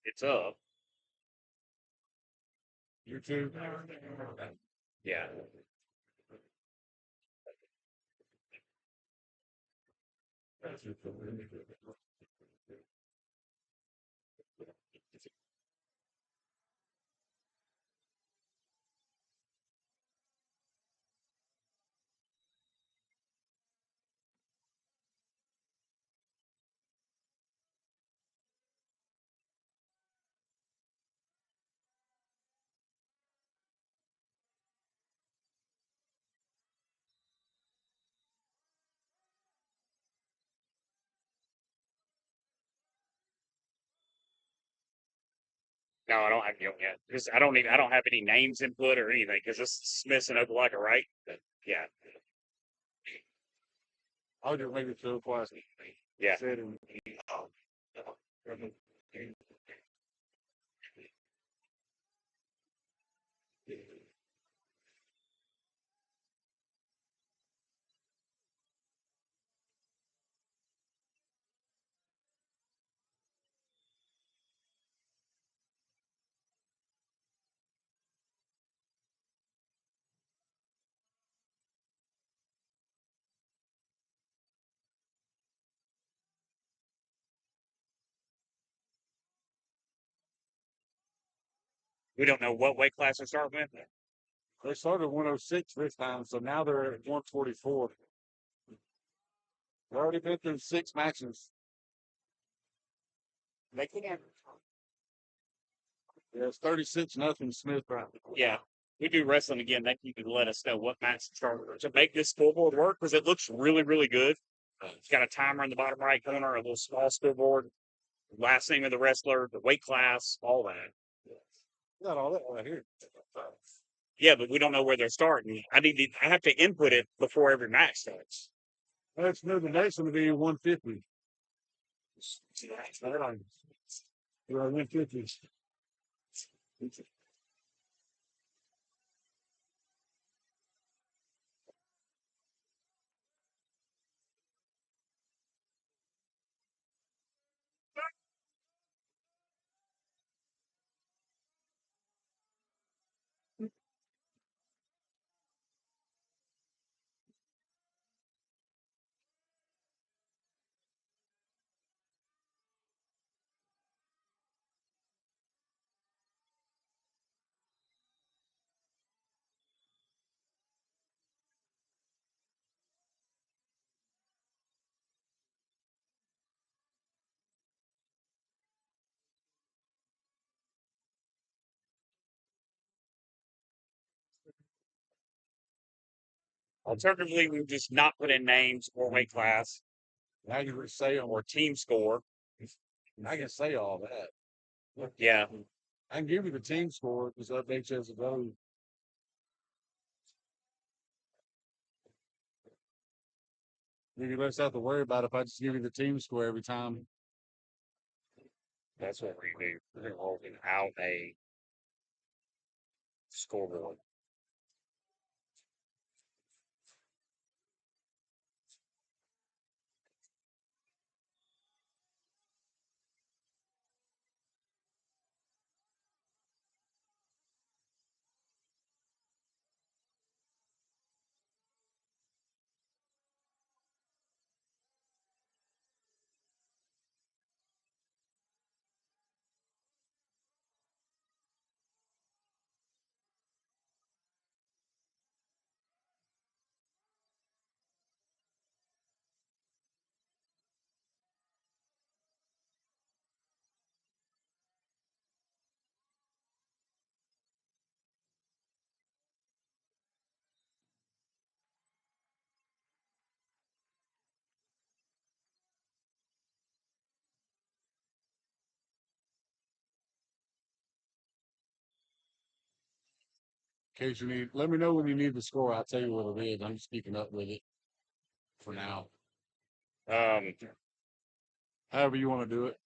It's up. YouTube. Yeah. No, I don't have Young yet because I don't have any names input or anything because this is Smith's and Opelika, right? But, yeah, I'll just make it to a class. yeah. Setting. We don't know what weight class they're starting with. They started at 106 this time, so now they're at 144. They've already been through 6 matches. They can't. Yeah, it's 36-0 Smith right now. Yeah, we do wrestling again. They need to let us know what match to start with to make this scoreboard work because it looks really, really good. It's got a timer in the bottom right corner, a little small scoreboard, last name of the wrestler, the weight class, all that. Got all that right here. Yeah, but we don't know where they're starting. I have to input it before every match starts. That's new. The next one to be 150. You're at 150. Alternatively, we just not put in names or weight class Now you can say them. or team score. I can say all that. Yeah, I can give you the team score because updates as it goes. You less have to worry about if I just give you the team score every time. that's what we do. We're rolling out a scoreboard. In case you need, let me know when you need the score. I'll tell you what it is. I'm just keeping up with it for now. Um, However you want to do it.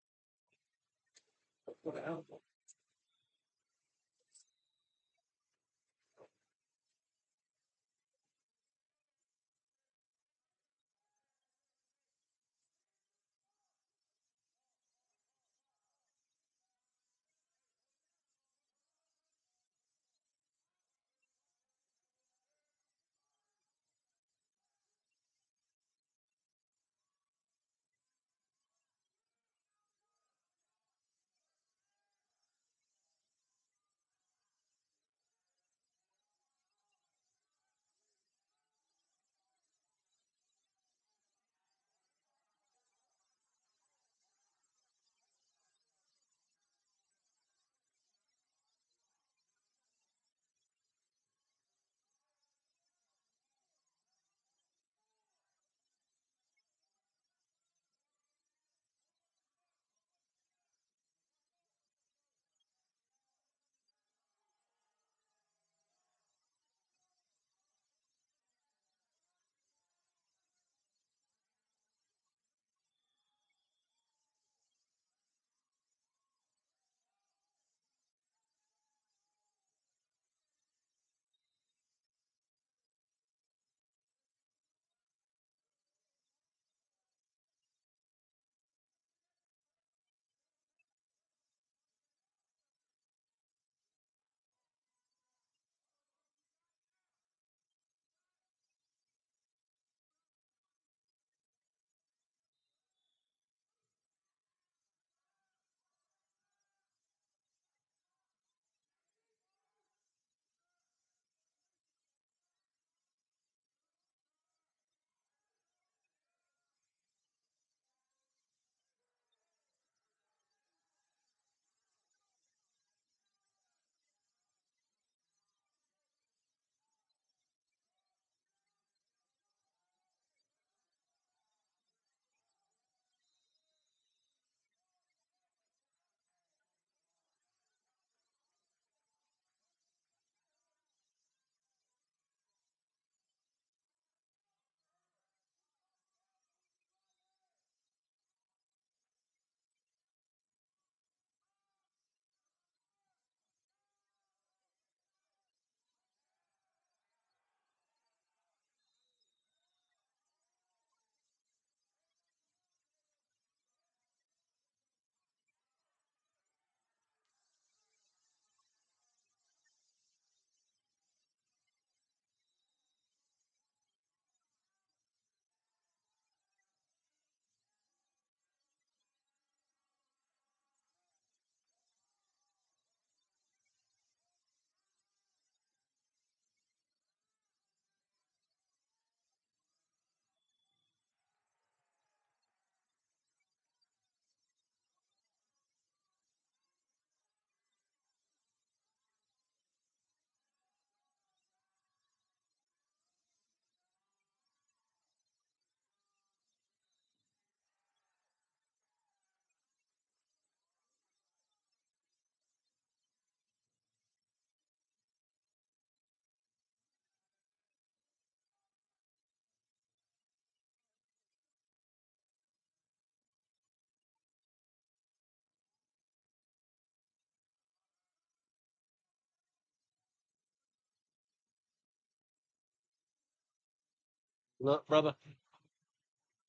Look, brother.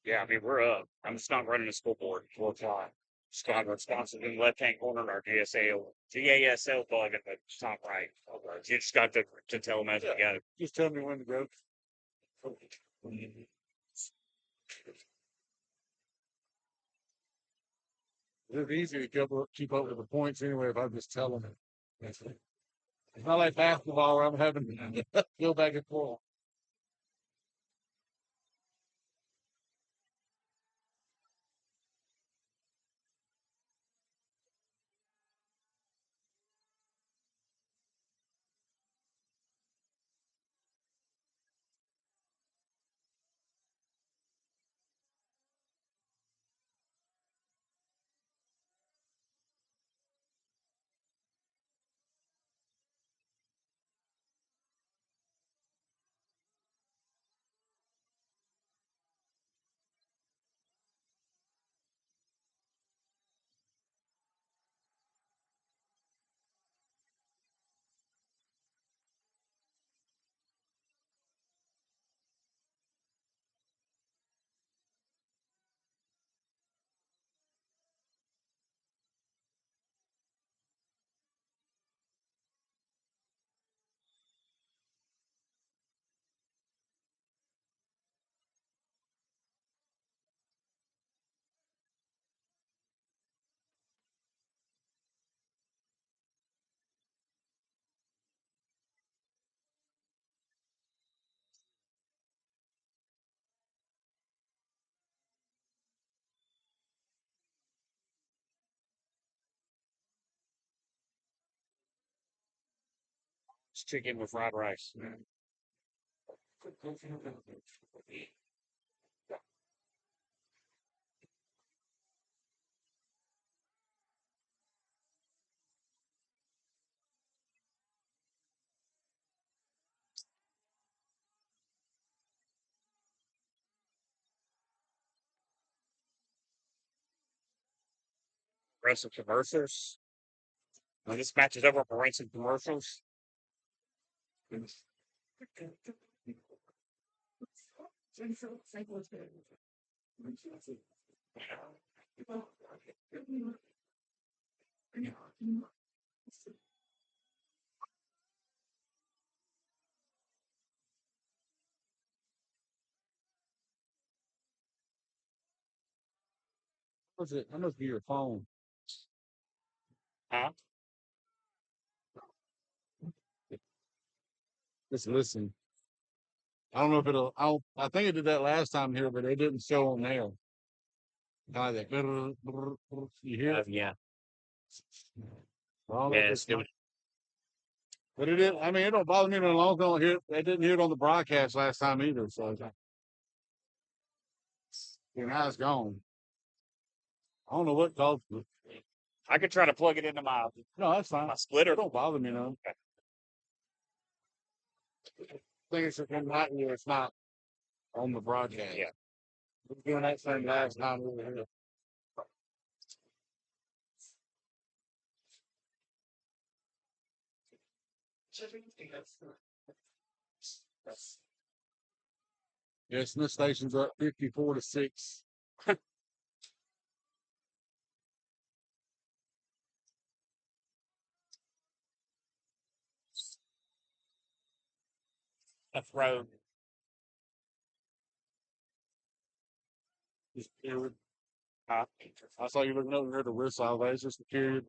Yeah, I mean, we're up. I'm just not running the school board full time. Just got responsive in the left hand corner in our GASL bug in the top right. You just got to tell them as we got it. Just tell me when to go. It's easy to keep up with the points anyway if I just tell them. It's not like basketball where I'm having to go back and forth. It's chicken with fried rice. Rest of commercials. When this match is over, we'll run some commercials. What's it? That must be your phone. Huh? Just listen. I don't know if it'll. I think it did that last time here, but it didn't show on there. Kind of that. You hear it? Yeah. I don't know Yeah, if it's it's not- good. But it did. I mean, it don't bother me no long. Don't hear. They didn't hear it on the broadcast last time either. So now it's gone. I don't know what caused it. I could try to plug it into No, that's fine. my It splitter. don't bother me no. I think it's just one night where it's not on the broadcast. Yeah. We were doing that same last time we were here. Yeah, Smith Station's up 54-6. A throw. Just period. Huh? I saw you looking over there at the whistle. That's just a period.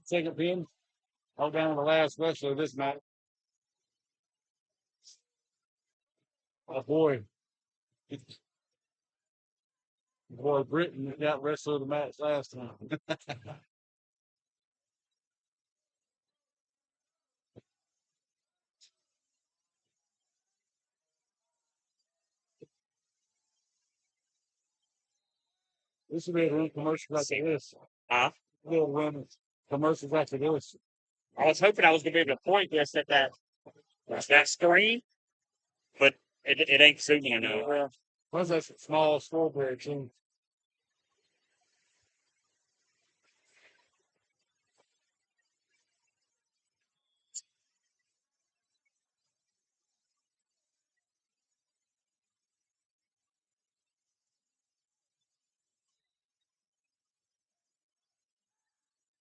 second pin. All down to the last wrestler of this match. Oh boy. Boy, Britain got wrestler of the match last time. This will be a real commercial after this. Huh? Little run commercials after this. I was hoping I was going to be able to point this at that screen, but it ain't zooming enough. Plus, that's a small strawberry too.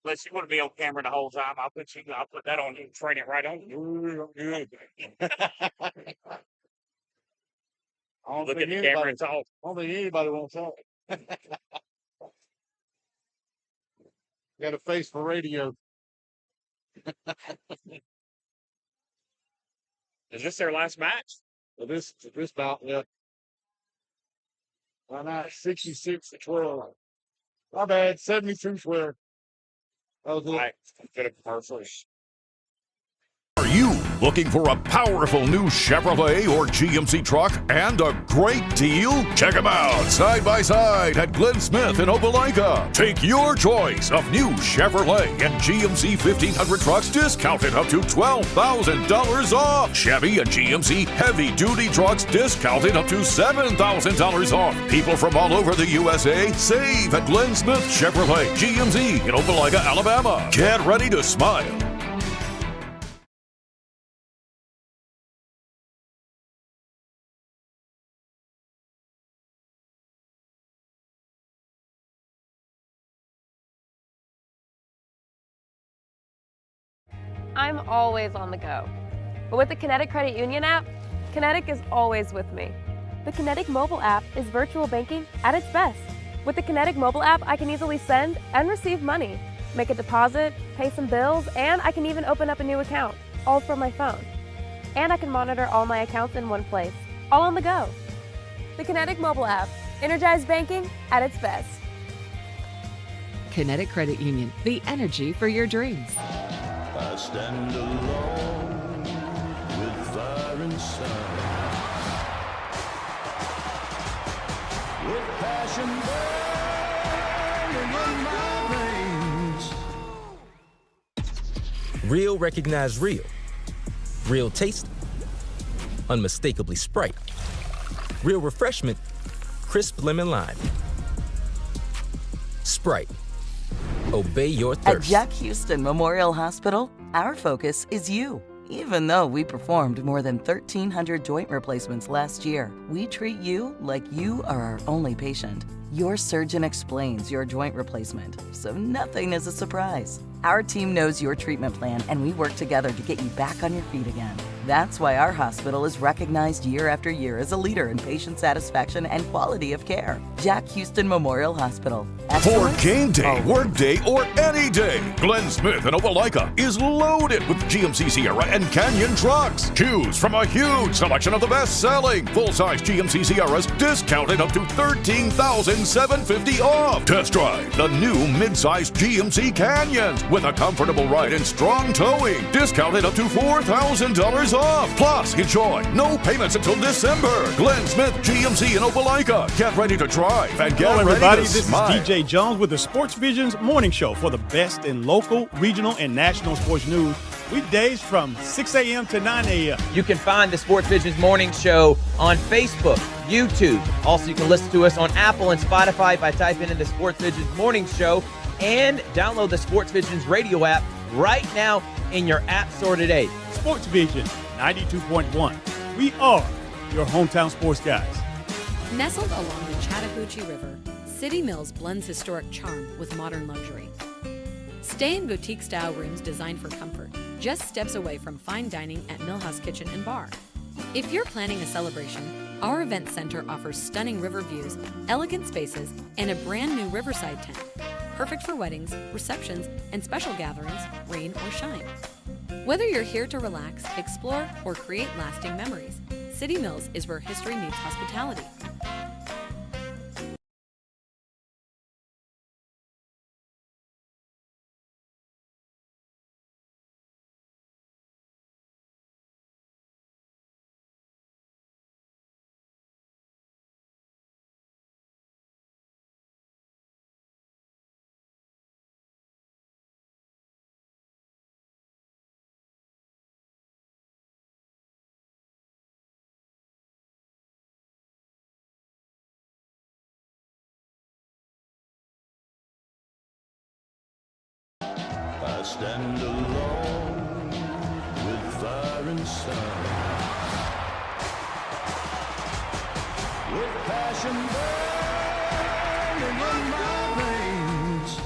Unless you want to be on camera the whole time, I'll put that on you, train it right on you. I don't Look think at the anybody- camera and talk. I don't think anybody wants that. Got a face for radio. Is this their last match? So this bout, yeah. Why not? 66-12. My bad. 72-12. That was it. All right, good at commercials. Are you looking for a powerful new Chevrolet or GMC truck and a great deal? Check them out side by side at Glenn Smith in Opelika. Take your choice of new Chevrolet and GMC 1500 trucks discounted up to $12,000 off. Chevy and GMC heavy duty trucks discounted up to $7,000 off. People from all over the USA save at Glenn Smith Chevrolet GMC in Opelika, Alabama. Get ready to smile. I'm always on the go. But with the Kinetic Credit Union app, Kinetic is always with me. The Kinetic mobile app is virtual banking at its best. With the Kinetic mobile app, I can easily send and receive money, make a deposit, pay some bills, and I can even open up a new account, all from my phone. And I can monitor all my accounts in one place, all on the go. The Kinetic mobile app, energized banking at its best. Kinetic Credit Union, the energy for your dreams. I stand alone with fire inside, with passion burning in my veins. Real recognize real. Real taste, unmistakably Sprite. Real refreshment, crisp lemon lime. Sprite. Obey your At thirst. Jack Houston Memorial Hospital, our focus is you. Even though we performed more than 1,300 joint replacements last year, we treat you like you are our only patient. Your surgeon explains your joint replacement, so nothing is a surprise. Our team knows your treatment plan, and we work together to get you back on your feet again. That's why our hospital is recognized year after year as a leader in patient satisfaction and quality of care. Jack Houston Memorial Hospital. For Excellence game day, always. work day, or any day, Glenn Smith in Opelika is loaded with GMC Sierra and Canyon trucks. Choose from a huge selection of the best-selling full-size GMC Sierras discounted up to $13,750 off. Test drive the new mid-size GMC Canyons with a comfortable ride and strong towing, discounted up to $4,000 off. Plus, enjoy no payments until December. Glenn Smith GMC in Opelika. Get ready to drive and get Hello, ready everybody. to This smile. is DJ Jones with the Sports Visions Morning Show for the best in local, regional, and national sports news. Weekdays from 6 a.m. to 9 a.m. You can find the Sports Visions Morning Show on Facebook, YouTube. Also, you can listen to us on Apple and Spotify by typing in the Sports Visions Morning Show and download the Sports Visions radio app right now in your app store today. Sports Vision 92.1. We are your hometown sports guys. Nestled along the Chattahoochee River, City Mills blends historic charm with modern luxury. Stay in boutique-style rooms designed for comfort, just steps away from fine dining at Millhouse Kitchen and Bar. If you're planning a celebration, our event center offers stunning river views, elegant spaces, and a brand new riverside tent. perfect for weddings, receptions, and special gatherings, rain or shine. Whether you're here to relax, explore, or create lasting memories, City Mills is where history meets hospitality. I stand alone with fire and sun, with passion burning in my veins.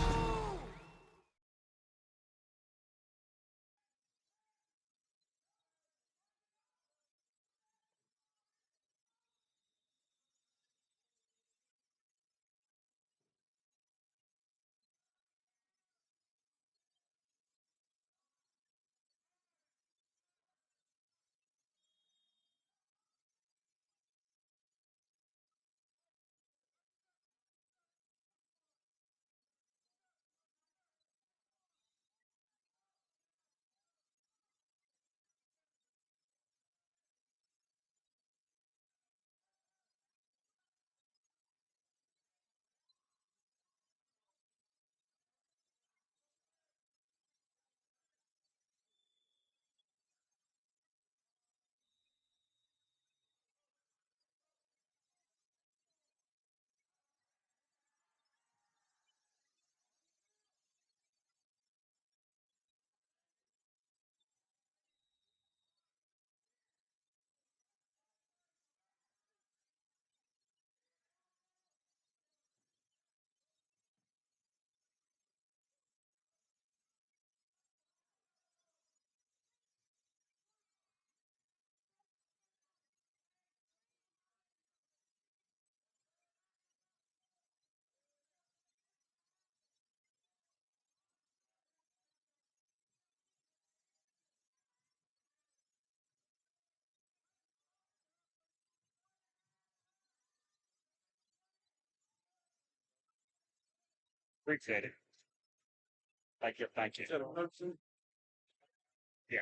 Appreciate it. Thank you. Thank you. Yeah.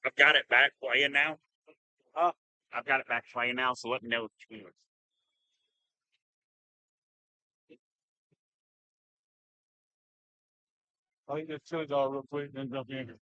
I've got it back playing now. I've got it back playing now, so let me know if you I think that chili dog real quick, then jump in.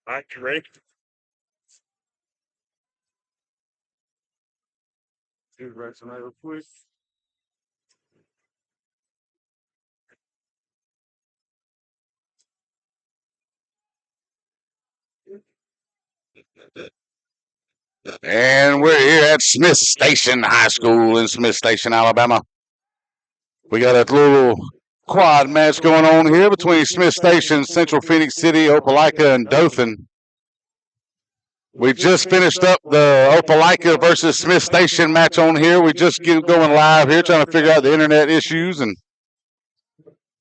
All right, you ready? Dude, right tonight real quick. And we're here at Smith Station High School in Smith Station, Alabama. We got a little quad match going on here between Smith Station, Central Phoenix City, Opelika, and Dothan. We just finished up the Opelika versus Smith Station match on here. We just get going live here, trying to figure out the internet issues. And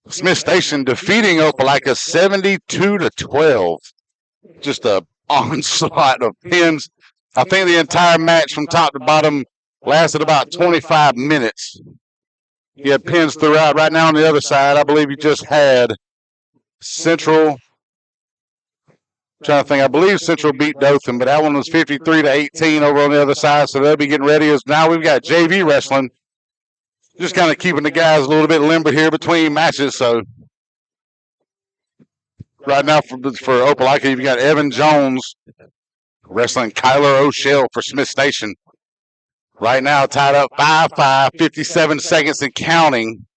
Smith Station defeating Opelika 72-12. Just a onslaught of pins. I think the entire match from top to bottom lasted about 25 minutes. You had pins throughout. Right now on the other side, I believe you just had Central. I'm trying to think. I believe Central beat Dothan, but that one was 53-18 over on the other side. So they'll be getting ready. As now we've got JV wrestling. Just kind of keeping the guys a little bit limber here between matches. So right now for Opelika, you've got Evan Jones wrestling Kyler O'Shell for Smith Station. Right now tied up 5-5, 57 seconds and counting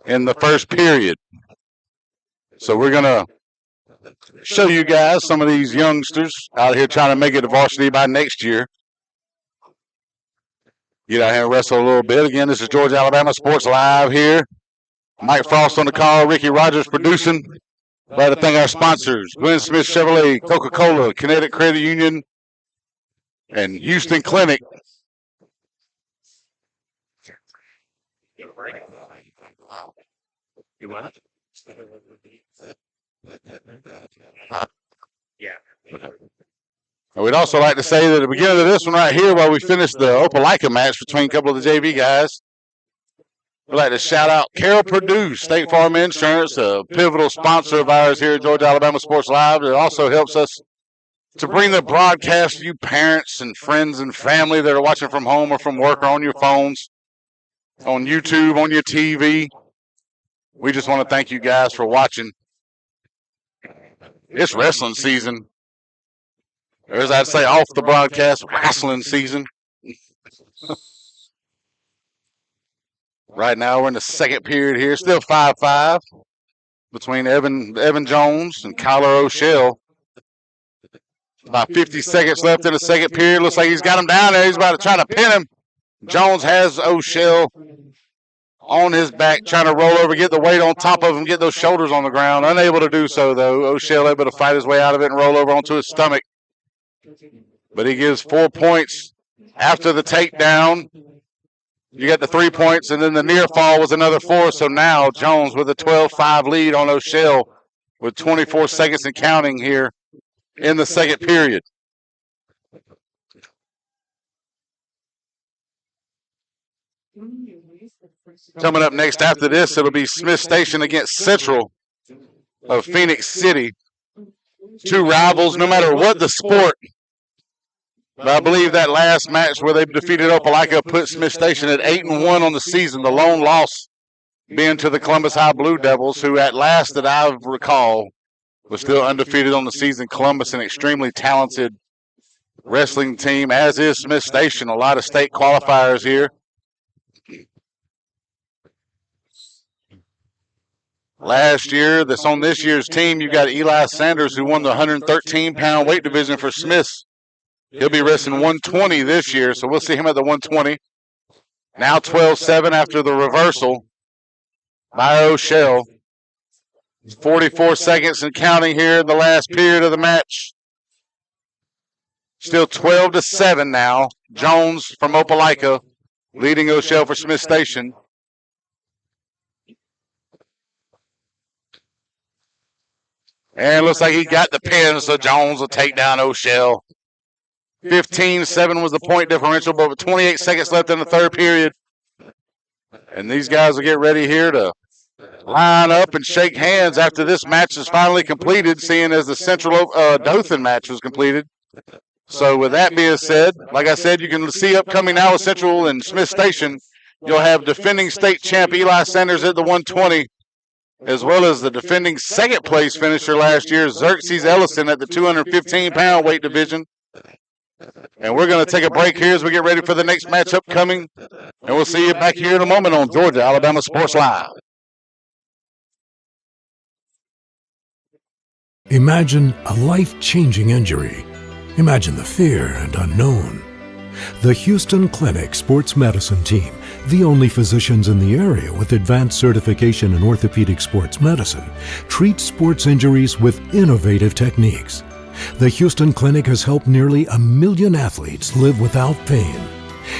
in the first period. So we're going to show you guys some of these youngsters out here trying to make it to varsity by next year. Get out here and wrestle a little bit. Again, this is Georgia Alabama Sports Live here. Mike Frost on the call, Ricky Rogers producing. Glad to thank our sponsors, Glenn Smith Chevrolet, Coca-Cola, Kinetic Credit Union, and Houston Clinic. You what? Yeah. And we'd also like to say that at the beginning of this one right here, while we finished the Opelika match between a couple of the JV guys, we'd like to shout out Carol Purdue, State Farm Insurance, a pivotal sponsor of ours here at Georgia Alabama Sports Live. It also helps us to bring the broadcast to you parents and friends and family that are watching from home or from work or on your phones, on YouTube, on your TV. We just want to thank you guys for watching. It's wrestling season. Or as I'd say off the broadcast, wrestling season. Right now we're in the second period here. Still 5-5 between Evan Jones and Kyler O'Shell. About 50 seconds left in the second period. Looks like he's got him down there. He's about to try to pin him. Jones has O'Shell on his back, trying to roll over, get the weight on top of him, get those shoulders on the ground. Unable to do so, though. O'Shell able to fight his way out of it and roll over onto his stomach. But he gives 4 points after the takedown. You got the 3 points, and then the near fall was another 4. So now Jones with a 12-5 lead on O'Shell with 24 seconds and counting here in the second period. Coming up next after this, it'll be Smith Station against Central of Phoenix City. Two rivals, no matter what the sport. But I believe that last match where they defeated Opelika put Smith Station at 8-1 on the season. The lone loss being to the Columbus High Blue Devils, who at last that I recall was still undefeated on the season. Columbus, an extremely talented wrestling team, as is Smith Station. A lot of state qualifiers here. Last year, that's on this year's team, you got Eli Sanders, who won the 113-pound weight division for Smiths. He'll be wrestling 120 this year, so we'll see him at the 120. Now 12-7 after the reversal by O'Shell. 44 seconds and counting here in the last period of the match. Still 12-7 now. Jones from Opelika leading O'Shell for Smith Station. And it looks like he got the pin, so Jones will take down O'Shell. 15-7 was the point differential, but with 28 seconds left in the third period. And these guys will get ready here to line up and shake hands after this match is finally completed, seeing as the Central Dothan match was completed. So with that being said, like I said, you can see upcoming now with Central and Smith Station, you'll have defending state champ Eli Sanders at the 120 as well as the defending second place finisher last year, Xerxes Ellison, at the 215-pound weight division. And we're going to take a break here as we get ready for the next matchup coming. And we'll see you back here in a moment on Georgia Alabama Sports Live. Imagine a life-changing injury. Imagine the fear and unknown. The Houston Clinic Sports Medicine Team, the only physicians in the area with advanced certification in orthopedic sports medicine, treats sports injuries with innovative techniques. The Houston Clinic has helped nearly 1 million athletes live without pain.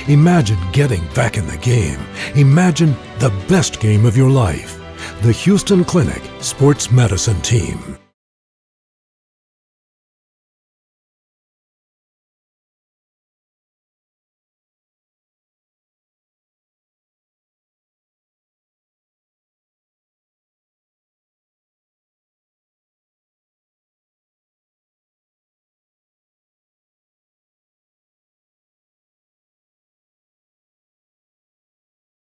Imagine getting back in the game. Imagine the best game of your life. The Houston Clinic Sports Medicine Team.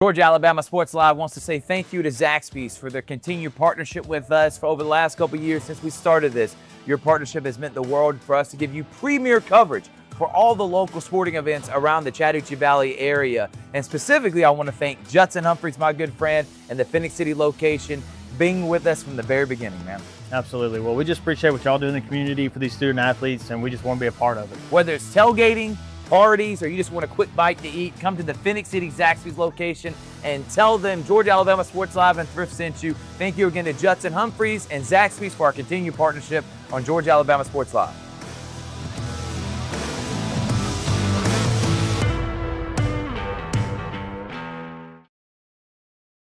Georgia Alabama Sports Live wants to say thank you to Zaxby's for their continued partnership with us for over the last couple of years since we started this. Your partnership has meant the world for us to give you premier coverage for all the local sporting events around the Chattahoochee Valley area. And specifically, I want to thank Judson Humphreys, my good friend, and the Phoenix City location, being with us from the very beginning, man. Absolutely. Well, we just appreciate what y'all do in the community for these student athletes, and we just want to be a part of it. Whether it's tailgating, parties, or you just want a quick bite to eat, come to the Phoenix City Zaxby's location and tell them Georgia Alabama Sports Live and Thrift sent you. Thank you again to Judson Humphreys and Zaxby's for our continued partnership on Georgia Alabama Sports Live.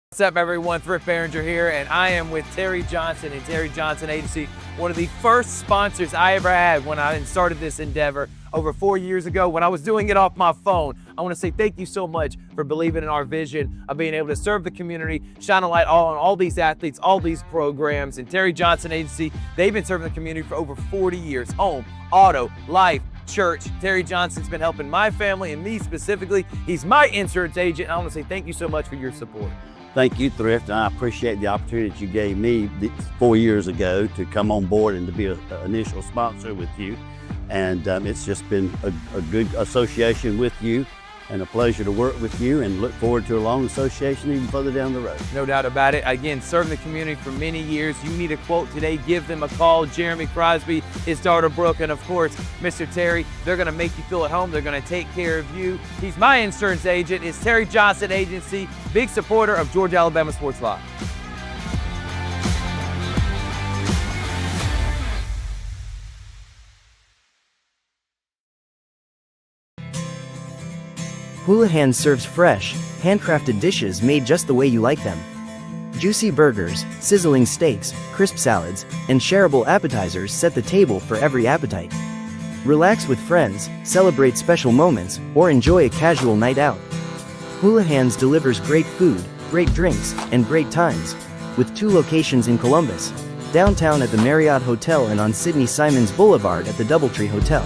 What's up, everyone? Thrift Behringer here, and I am with Terry Johnson and Terry Johnson Agency, one of the first sponsors I ever had when I started this endeavor over 4 years ago when I was doing it off my phone. I want to say thank you so much for believing in our vision of being able to serve the community, shine a light on all these athletes, all these programs. And Terry Johnson Agency, they've been serving the community for over 40 years. Home, auto, life, church. Terry Johnson's been helping my family and me specifically. He's my insurance agent. I want to say thank you so much for your support. Thank you, Thrift, and I appreciate the opportunity that you gave me 4 years ago to come on board and to be an initial sponsor with you. And it's just been a good association with you and a pleasure to work with you, and look forward to a long association even further down the road. No doubt about it. Again, serving the community for many years. You need a quote today, give them a call. Jeremy Crosby, his daughter Brooke, and of course, Mr. Terry. They're going to make you feel at home. They're going to take care of you. He's my insurance agent. It's Terry Johnson Agency, big supporter of Georgia Alabama Sports Live. Houlihan serves fresh, handcrafted dishes made just the way you like them. Juicy burgers, sizzling steaks, crisp salads, and shareable appetizers set the table for every appetite. Relax with friends, celebrate special moments, or enjoy a casual night out. Houlihan's delivers great food, great drinks, and great times, with 2 locations in Columbus, downtown at the Marriott Hotel and on Sidney Simons Boulevard at the Doubletree Hotel.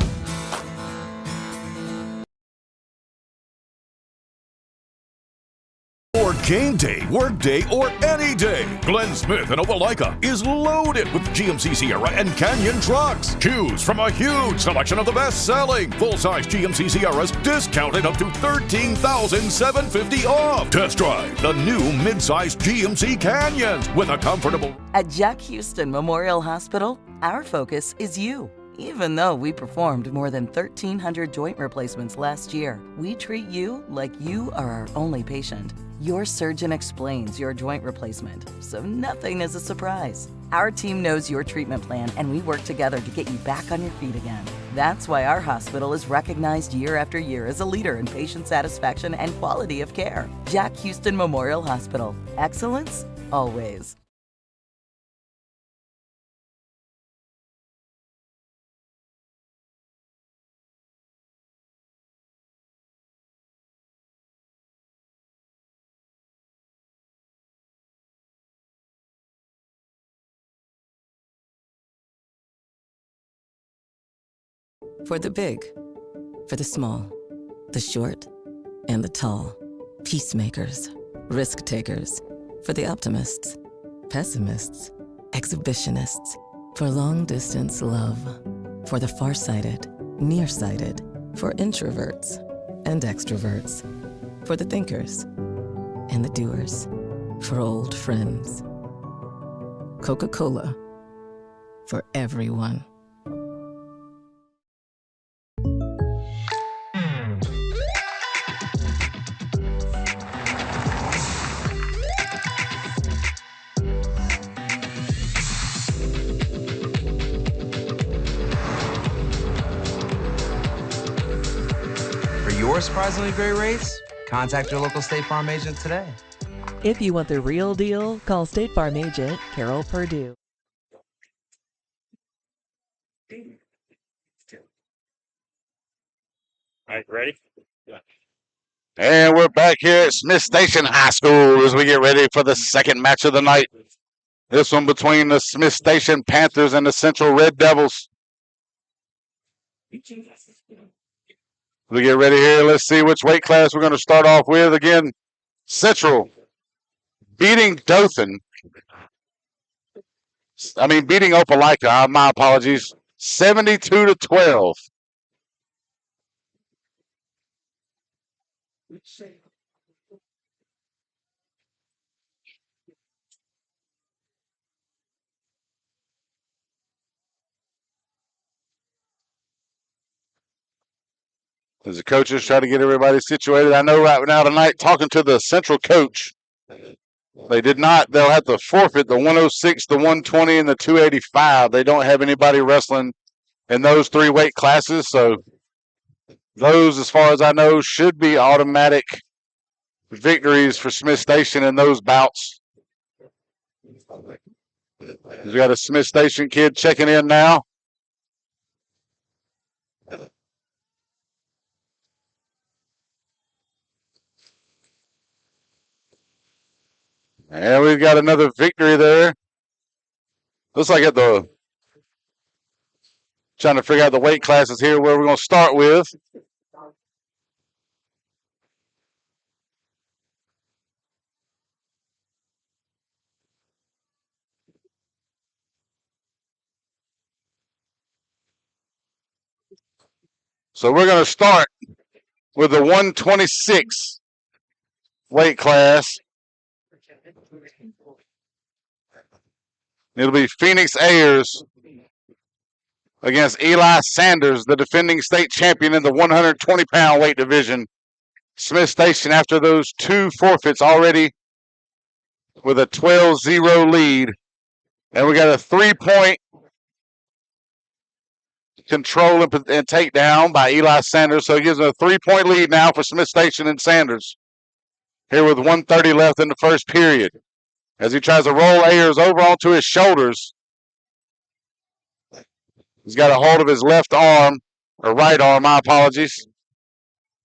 For game day, work day, or any day, Glenn Smith in Opelika is loaded with GMC Sierra and Canyon trucks. Choose from a huge selection of the best-selling full-size GMC Sierras, discounted up to $13,750 off. Test drive the new mid-size GMC Canyons with a comfortable... At Jack Houston Memorial Hospital, our focus is you. Even though we performed more than 1,300 joint replacements last year, we treat you like you are our only patient. Your surgeon explains your joint replacement, so nothing is a surprise. Our team knows your treatment plan, and we work together to get you back on your feet again. That's why our hospital is recognized year after year as a leader in patient satisfaction and quality of care. Jack Houston Memorial Hospital. Excellence, always. For the big, for the small, the short, and the tall. Peacemakers, risk takers, for the optimists. pessimists, exhibitionists, for long-distance love, for the far-sighted, nearsighted, for introverts and extroverts, for the thinkers and the doers, for old friends. Coca-Cola, for everyone. For your surprisingly great rates, contact your local State Farm agent today. If you want the real deal, call State Farm agent Carol Purdue. All right, ready? And we're back here at Smith Station High School as we get ready for the second match of the night. This one between the Smith Station Panthers and the Central Red Devils. We get ready here. Let's see which weight class we're going to start off with. Again, Central beating Dothan. Beating Opelika. My apologies. 72-12. As the coaches try to get everybody situated. I know right now tonight, talking to the Central coach, they did not. They'll have to forfeit the 106, the 120, and the 285. They don't have anybody wrestling in those three weight classes. So those, as far as I know, should be automatic victories for Smith Station in those bouts. We got a Smith Station kid checking in now. And we've got another victory there. Looks like trying to figure out the weight classes here where we're going to start with. So we're going to start with the 126 weight class. It'll be Phoenix Ayers against Eli Sanders, the defending state champion in the 120-pound weight division. Smith Station, after those two forfeits already, with a 12-0 lead. And we got a 3-point control and takedown by Eli Sanders. So it gives them a 3-point lead now for Smith Station and Sanders. Here with 1:30 left in the first period. As he tries to roll Ayers over onto his shoulders. He's got a hold of his left arm, or right arm, my apologies.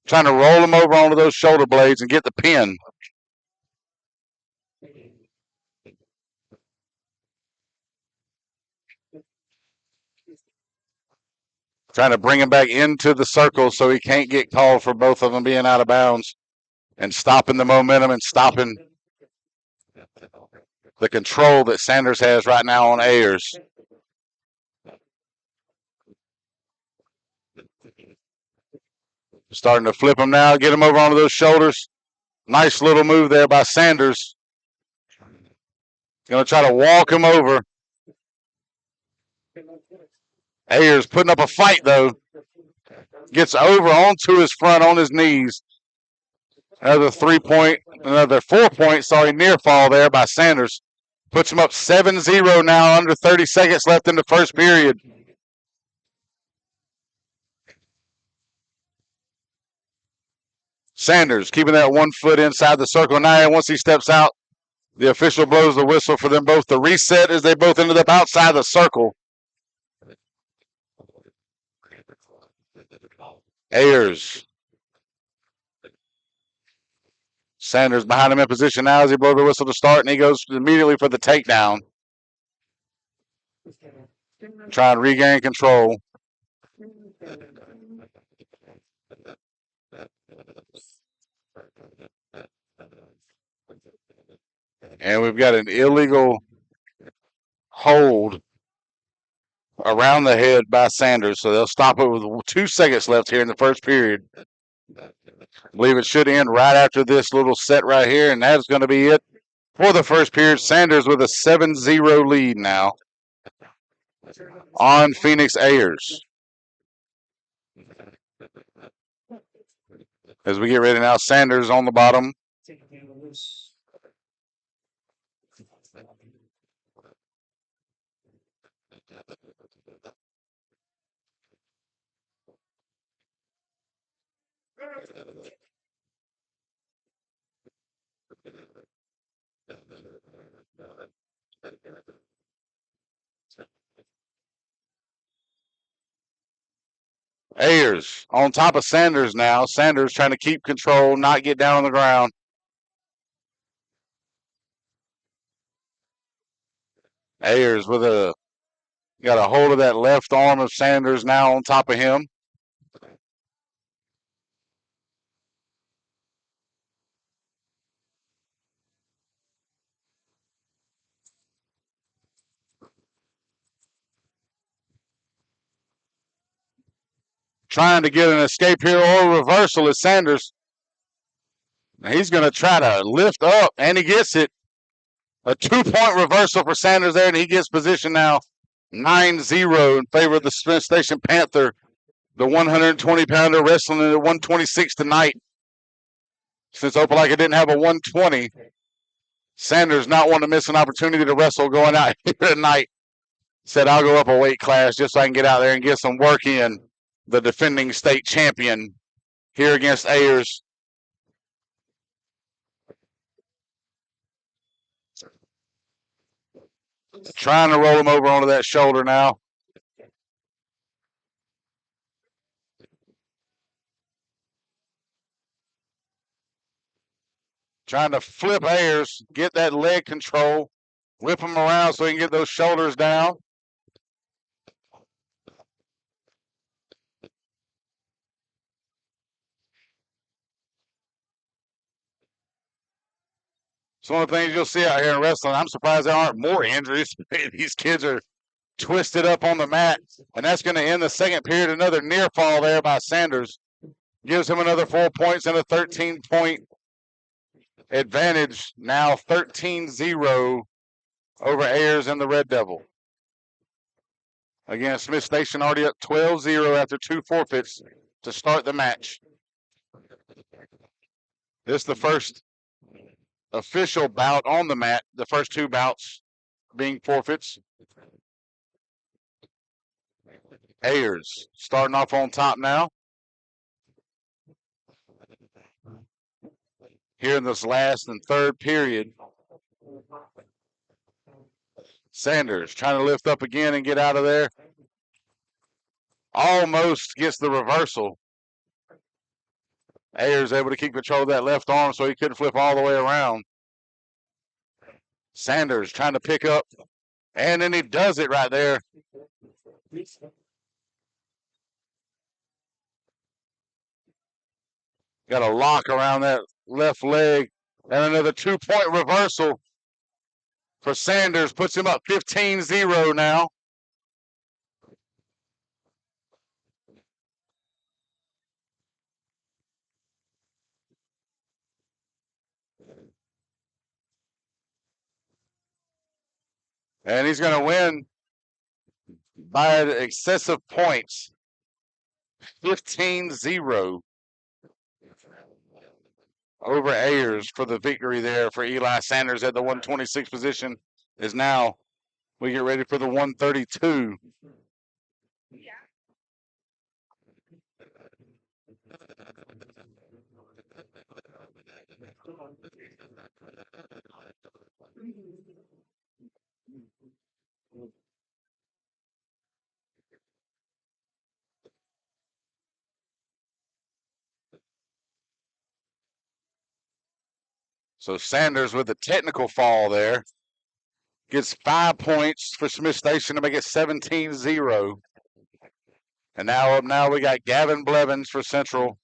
Trying to roll him over onto those shoulder blades and get the pin. Trying to bring him back into the circle so he can't get called for both of them being out of bounds. And stopping the momentum and stopping the control that Sanders has right now on Ayers. Starting to flip him now, get him over onto those shoulders. Nice little move there by Sanders. Going to try to walk him over. Ayers putting up a fight, though. Gets over onto his front on his knees. Another 4-point, near fall there by Sanders. Puts him up 7-0 now, under 30 seconds left in the first period. Sanders keeping that 1 foot inside the circle now. Once he steps out, the official blows the whistle for them both to reset as they both ended up outside the circle. Ayers. Sanders behind him in position now as he blows the whistle to start, and he goes immediately for the takedown. Try and regain control. And we've got an illegal hold around the head by Sanders. So they'll stop it with 2 seconds left here in the first period. I believe it should end right after this little set right here, and that's going to be it for the first period. Sanders with a 7-0 lead now on Phoenix Ayers. As we get ready now, Sanders on the bottom. Ayers on top of Sanders now. Sanders trying to keep control, not get down on the ground. Ayers got a hold of that left arm of Sanders now on top of him. Trying to get an escape here or a reversal is Sanders. He's going to try to lift up, and he gets it. A 2-point reversal for Sanders there, and he gets position now 9-0 in favor of the Smith Station Panther. The 120-pounder wrestling at 126 tonight. Since Opelika didn't have a 120, Sanders not wanting to miss an opportunity to wrestle going out here tonight. Said, I'll go up a weight class just so I can get out there and get some work in. The defending state champion here against Ayers. Trying to roll him over onto that shoulder now. Trying to flip Ayers, get that leg control, whip him around so he can get those shoulders down. It's one of the things you'll see out here in wrestling. I'm surprised there aren't more injuries. These kids are twisted up on the mat, and that's going to end the second period. Another near fall there by Sanders. Gives him another 4 points and a 13-point advantage. Now 13-0 over Ayers and the Red Devil. Again, Smith Station already up 12-0 after 2 forfeits to start the match. This is the first official bout on the mat, the first 2 bouts being forfeits. Ayers starting off on top now. Here in this last and third period. Sanders trying to lift up again and get out of there. Almost gets the reversal. Ayers able to keep control of that left arm so he couldn't flip all the way around. Sanders trying to pick up, and then he does it right there. Got a lock around that left leg, and another 2-point reversal for Sanders. Puts him up 15-0 now. And he's going to win by excessive points. 15-0 over Ayers for the victory there for Eli Sanders at the 126 position. Is now we get ready for the 132. So Sanders with the technical fall there. Gets 5 points for Smith Station to make it 17-0. And now we got Gavin Blevins for Central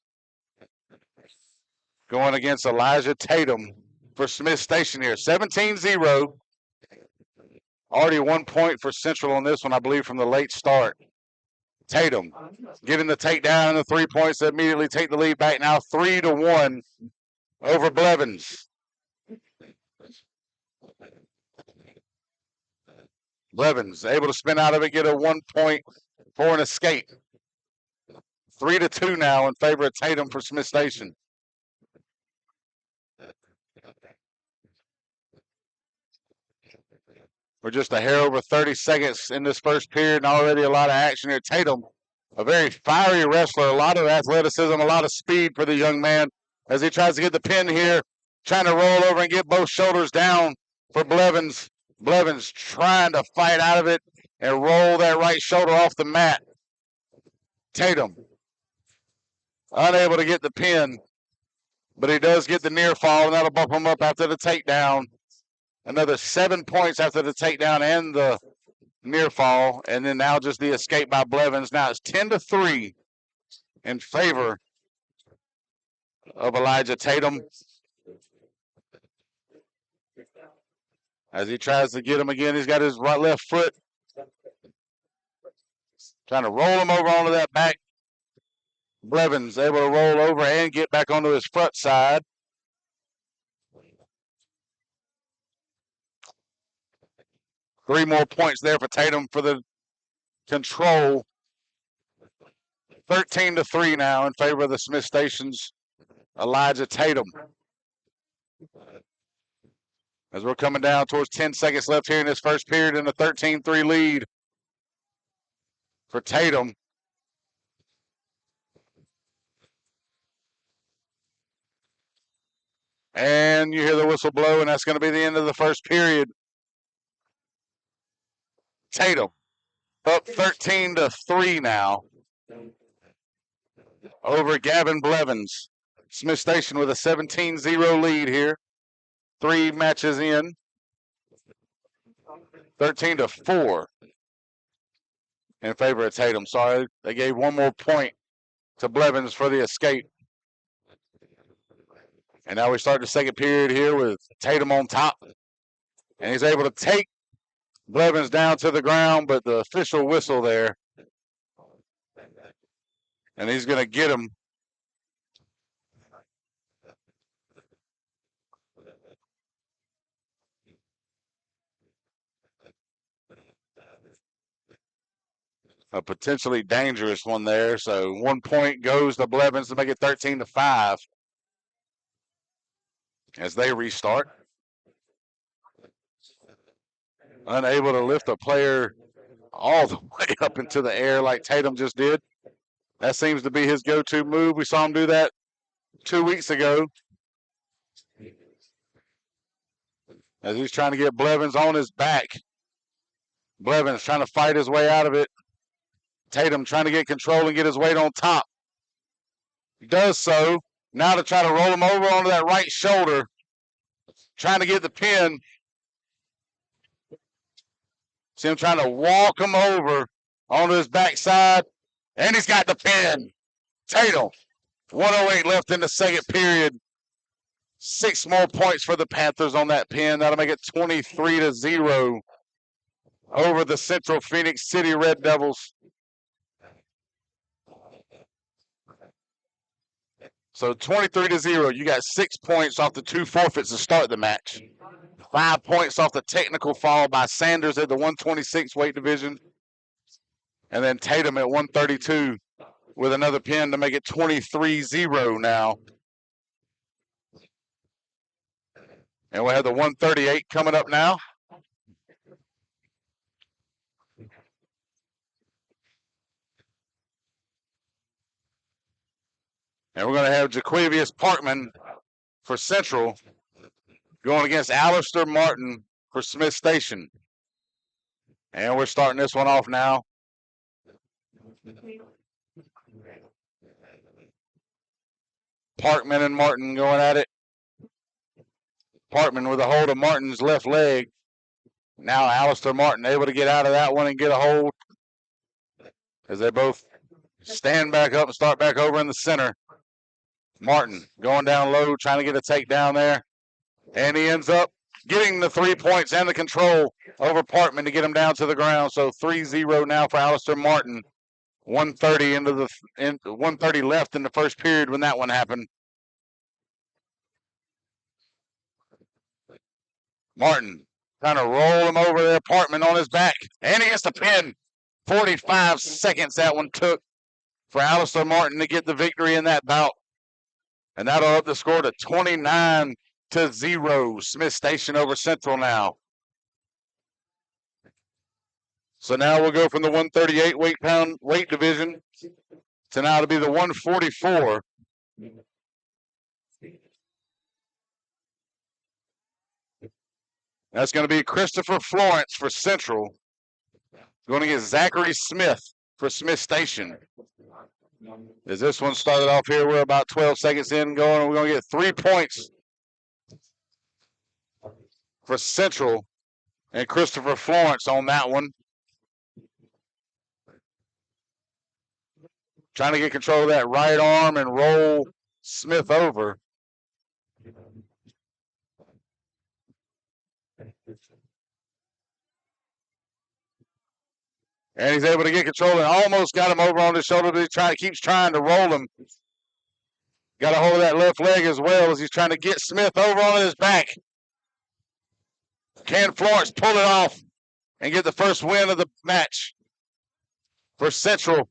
going against Elijah Tatum for Smith Station here. 17-0. Already 1 point for Central on this one, I believe, from the late start. Tatum getting the takedown and the 3 points that immediately take the lead back now 3-1 over Blevins. Blevins able to spin out of it, get a 1 point for an escape. 3-2 now in favor of Tatum for Smith Station. We're just a hair over 30 seconds in this first period and already a lot of action here. Tatum, a very fiery wrestler, a lot of athleticism, a lot of speed for the young man as he tries to get the pin here, trying to roll over and get both shoulders down for Blevins. Blevins trying to fight out of it and roll that right shoulder off the mat. Tatum unable to get the pin, but he does get the near fall, and that'll bump him up after the takedown. Another 7 points after the takedown and the near fall, and then now just the escape by Blevins. Now it's 10-3 in favor of Elijah Tatum as he tries to get him again. He's got his left foot trying to roll him over onto that back. Blevins able to roll over and get back onto his front side. Three more points there for Tatum for the control. 13-3 now in favor of the Smith Station's Elijah Tatum. As we're coming down towards 10 seconds left here in this first period in a 13-3 lead for Tatum. And you hear the whistle blow, and that's going to be the end of the first period. Tatum up 13-3 now over Gavin Blevins. Smith Station with a 17-0 lead here. 3 matches in. 13-4 in favor of Tatum. Sorry, they gave 1 more point to Blevins for the escape. And now we start the second period here with Tatum on top. And he's able to take Blevins down to the ground, but the official whistle there. And he's going to get him. A potentially dangerous one there. So 1 point goes to Blevins to make it 13-5 as they restart. Unable to lift a player all the way up into the air like Tatum just did. That seems to be his go-to move. We saw him do that 2 weeks ago as he's trying to get Blevins on his back. Blevins trying to fight his way out of it. Tatum trying to get control and get his weight on top. He does so. Now to try to roll him over onto that right shoulder. Trying to get the pin. See him trying to walk him over onto his backside. And he's got the pin. Tatum. 1:08 left in the second period. 6 more points for the Panthers on that pin. That'll make it 23-0 over the Central Phoenix City Red Devils. So 23-0. You got 6 points off the 2 forfeits to start the match. 5 points off the technical foul by Sanders at the 126 weight division. And then Tatum at 132 with another pin to make it 23-0 now. And we'll have the 138 coming up now. And we're going to have Jaquavius Parkman for Central going against Alistair Martin for Smith Station. And we're starting this one off now. Parkman and Martin going at it. Parkman with a hold of Martin's left leg. Now Alistair Martin able to get out of that one and get a hold as they both stand back up and start back over in the center. Martin going down low, trying to get a takedown there. And he ends up getting the 3 points and the control over Parkman to get him down to the ground. So 3-0 now for Alistair Martin. 1:30 left in the first period when that one happened. Martin trying to roll him over there. Parkman on his back, and he gets the pin. 45 seconds that one took for Alistair Martin to get the victory in that bout. And that'll up the score to 29-0. Smith Station over Central now. So now we'll go from the 138 weight division to now to be the 144. That's going to be Christopher Florence for Central. Going to get Zachary Smith for Smith Station. As this one started off here, we're about 12 seconds in going, and we're going to get 3 points for Central and Christopher Florence on that one. Trying to get control of that right arm and roll Smith over. And he's able to get control and almost got him over on his shoulder, but he keeps trying to roll him. Got a hold of that left leg as well as he's trying to get Smith over on his back. Can Florence pull it off and get the first win of the match for Central?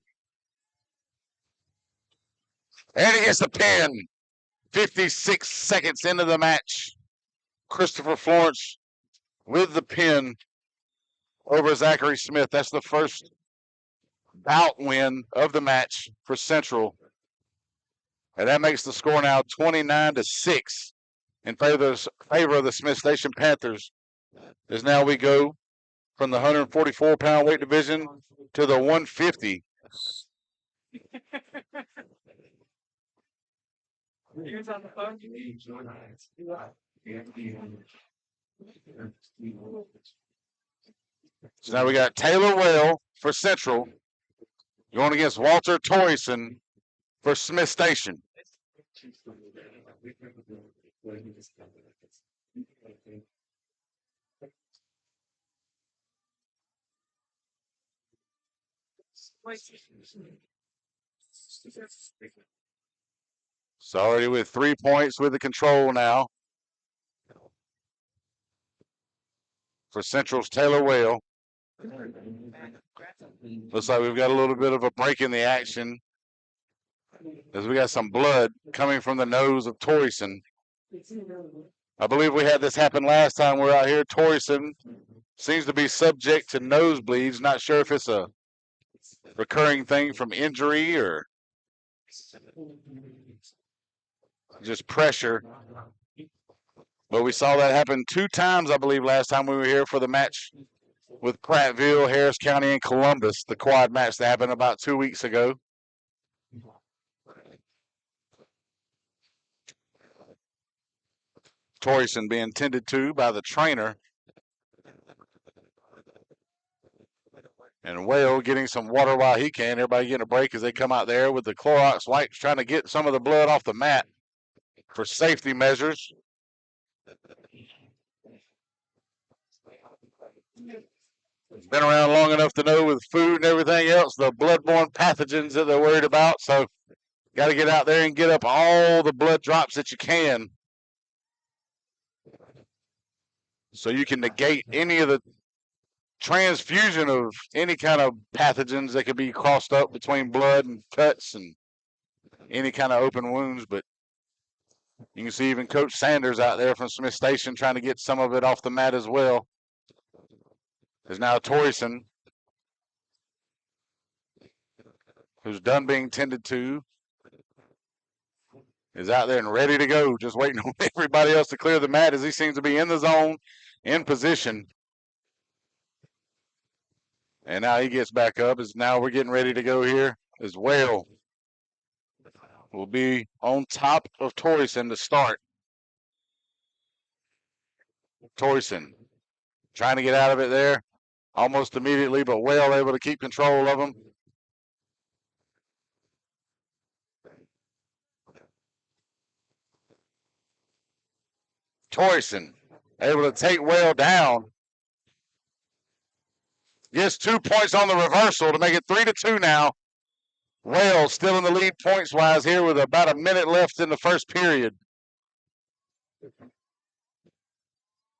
And he gets the pin. 56 seconds into the match. Christopher Florence with the pin over Zachary Smith. That's the first bout win of the match for Central. And that makes the score now 29-6 in favor of the Smith Station Panthers. As now we go from the 144-pound weight division to the 150. So now we got Taylor Whale for Central going against Walter Torreyson for Smith Station. So already with 3 points with the control now for Central's Taylor Whale. Looks like we've got a little bit of a break in the action as we got some blood coming from the nose of Torreyson. I believe we had this happen last time we were out here. Torreyson seems to be subject to nosebleeds. Not sure if it's a recurring thing from injury or just pressure. But we saw that happen 2 times, I believe, last time we were here for the match with Prattville, Harris County, and Columbus, the quad match that happened about 2 weeks ago. Torreyson being tended to by the trainer. And Whale getting some water while he can. Everybody getting a break as they come out there with the Clorox wipes, trying to get some of the blood off the mat for safety measures. Been around long enough to know with food and everything else, the bloodborne pathogens that they're worried about. So got to get out there and get up all the blood drops that you can, so you can negate any of the transfusion of any kind of pathogens that could be crossed up between blood and cuts and any kind of open wounds. But you can see even Coach Sanders out there from Smith Station trying to get some of it off the mat as well. There's now Torreyson, who's done being tended to, is out there and ready to go, just waiting on everybody else to clear the mat as he seems to be in the zone, in position. And now he gets back up as now we're getting ready to go here as Whale will be on top of Torreyson to start. Torreyson trying to get out of it there almost immediately, but Whale able to keep control of him. Torreyson able to take Whale down. Gets 2 points on the reversal to make it 3-2 now. Whale still in the lead points-wise here with about a minute left in the first period.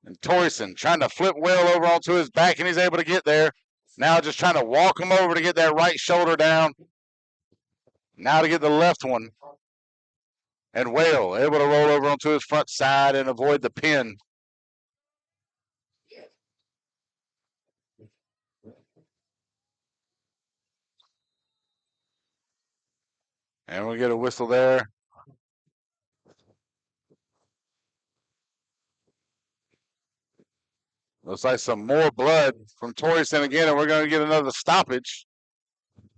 And Torreyson trying to flip Whale over onto his back, and he's able to get there. Now just trying to walk him over to get that right shoulder down. Now to get the left one. And Whale able to roll over onto his front side and avoid the pin. And we'll get a whistle there. Looks like some more blood from Torreyson again, and we're going to get another stoppage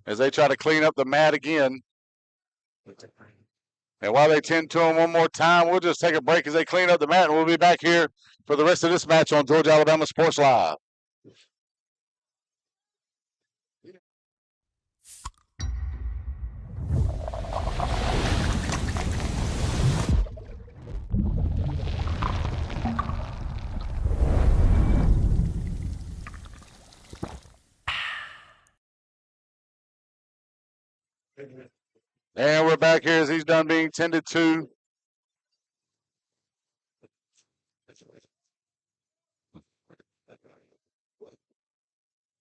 as they try to clean up the mat again. And while they tend to him one more time, we'll just take a break as they clean up the mat, and we'll be back here for the rest of this match on Georgia Alabama Sports Live. And we're back here as he's done being tended to.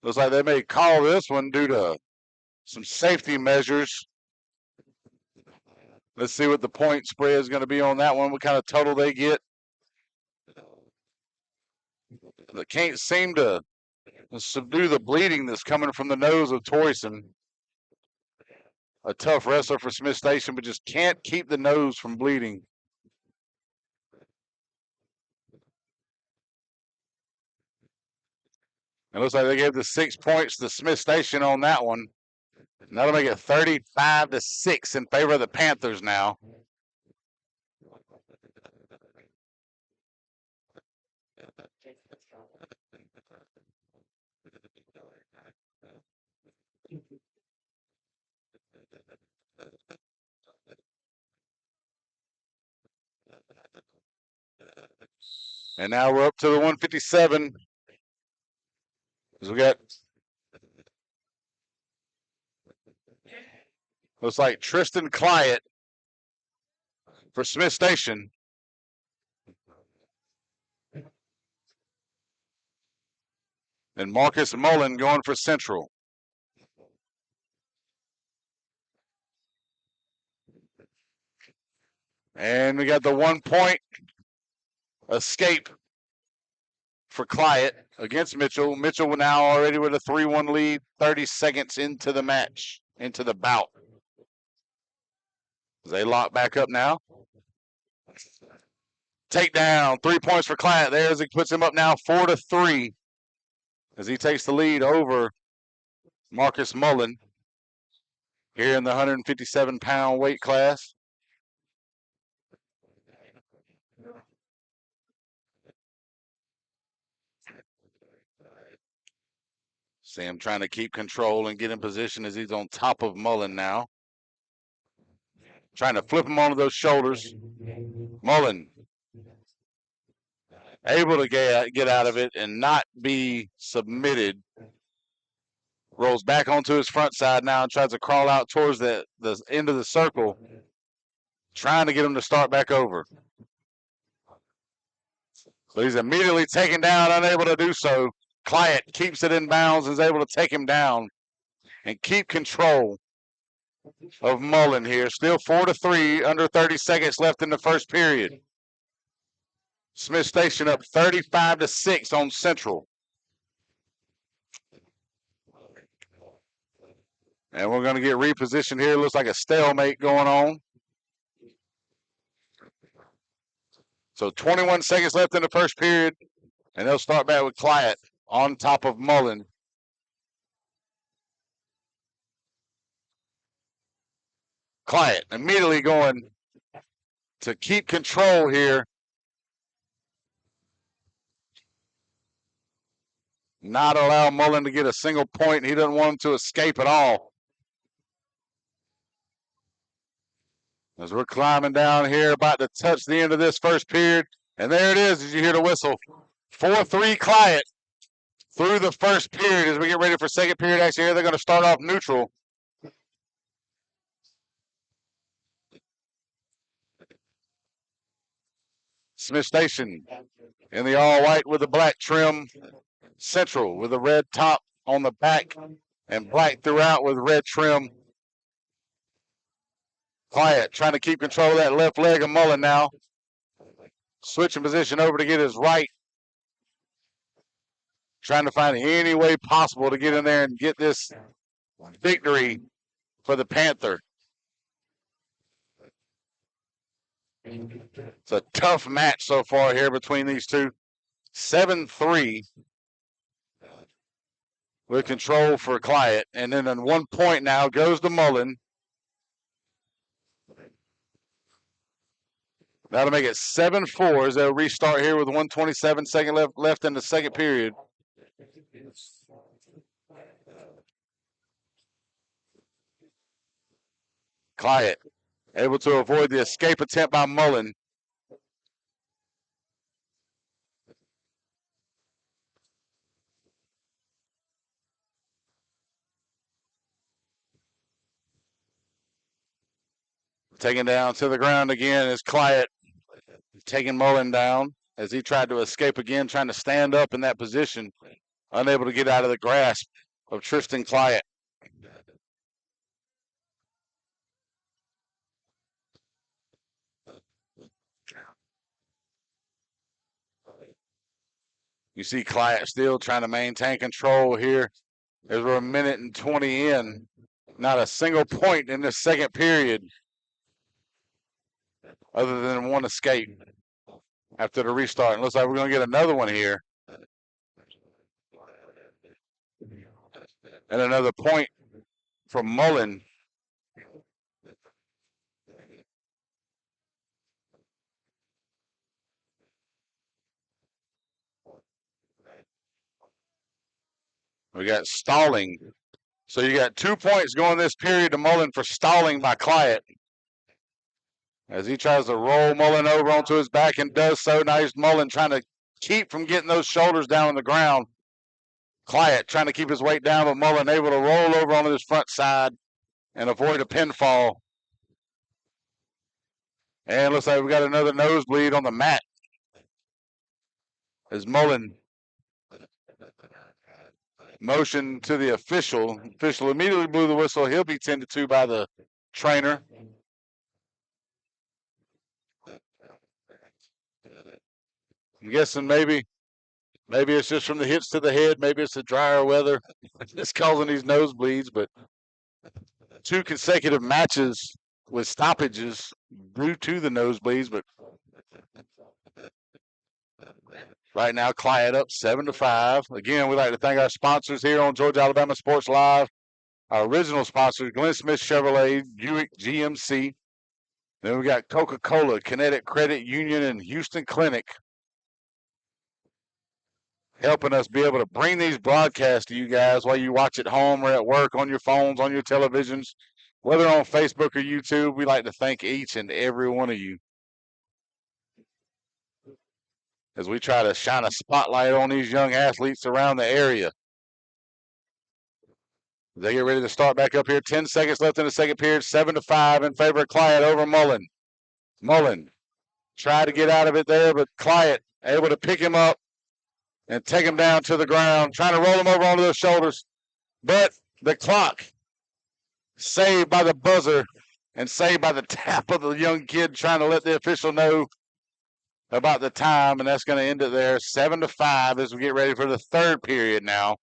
Looks like they may call this one due to some safety measures. Let's see what the point spread is going to be on that one, what kind of total they get. They can't seem to subdue the bleeding that's coming from the nose of Torreyson. A tough wrestler for Smith Station, but just can't keep the nose from bleeding. It looks like they gave the 6 points to Smith Station on that one. And that'll make it 35-6 in favor of the Panthers now. And now we're up to the 157. As we got, looks like Tristan Clyett for Smith Station. And Marcus Mullen going for Central. And we got the 1 point escape for Clyett against Mitchell. Mitchell now already with a 3-1 lead, 30 seconds into the match, into the bout. They lock back up now. Takedown, 3 points for Clyett there as he puts him up now 4-3 as he takes the lead over Marcus Mullen here in the 157-pound weight class. Sam trying to keep control and get in position as he's on top of Mullen now. Trying to flip him onto those shoulders. Mullen able to get out of it and not be submitted. Rolls back onto his front side now and tries to crawl out towards the end of the circle. Trying to get him to start back over. But he's immediately taken down, unable to do so. Clyett keeps it in bounds and is able to take him down and keep control of Mullen here. Still 4-3, under 30 seconds left in the first period. Smith Station up 35-6 on Central. And we're going to get repositioned here. Looks like a stalemate going on. So 21 seconds left in the first period, and they'll start back with Clyett on top of Mullen. Clyett immediately going to keep control here. Not allow Mullen to get a single point. He doesn't want him to escape at all. As we're climbing down here, about to touch the end of this first period, And there it is, as you hear the whistle. 4-3 Client through the first period. As we get ready for second period action here, they're going to start off neutral. Smith Station in the all white with the black trim. Central with the red top on the back and black throughout with red trim. Client trying to keep control of that left leg of Mullen now. Switching position over to get his right. Trying to find any way possible to get in there and get this victory for the Panther. It's a tough match so far here between these two. 7-3 with control for Client. And then on 1 point now goes to Mullen. That'll make it 7-4 as they'll restart here with 1:27 seconds left in the second period. Client able to avoid the escape attempt by Mullen. Taken down to the ground again is Client. Taking Mullen down as he tried to escape again, trying to stand up in that position. Unable to get out of the grasp of Tristan Client. You see Client still trying to maintain control here as we're 1:20 in. Not a single point in the second period other than one escape after the restart. It looks like we're going to get another one here. And another point from Mullen. We got stalling. So you got 2 points going this period to Mullen for stalling by Client. As he tries to roll Mullen over onto his back and does so. Now he's Mullen trying to keep from getting those shoulders down on the ground. Client trying to keep his weight down, but Mullen able to roll over onto his front side and avoid a pinfall. And looks like we got another nosebleed on the mat. As Mullen motioned to the official. Official immediately blew the whistle. He'll be 10-2 by the trainer. I'm guessing maybe it's just from the hips to the head. Maybe it's the drier weather that's causing these nosebleeds. But 2 consecutive matches with stoppages due to the nosebleeds. But right now, Client up 7-5. Again, we'd like to thank our sponsors here on Georgia Alabama Sports Live. Our original sponsors, Glenn Smith Chevrolet, Buick GMC. Then we got Coca-Cola, Kinetic Credit Union, and Houston Clinic, helping us be able to bring these broadcasts to you guys while you watch at home or at work, on your phones, on your televisions, whether on Facebook or YouTube. We'd like to thank each and every one of you as we try to shine a spotlight on these young athletes around the area. They get ready to start back up here. 10 seconds left in the second period. 7-5 in favor of Client over Mullen. Mullen tried to get out of it there, but Client able to pick him up and take him down to the ground, trying to roll him over onto those shoulders. But the clock, saved by the buzzer and saved by the tap of the young kid trying to let the official know about the time, and that's going to end it there. 7-5 as we get ready for the third period now.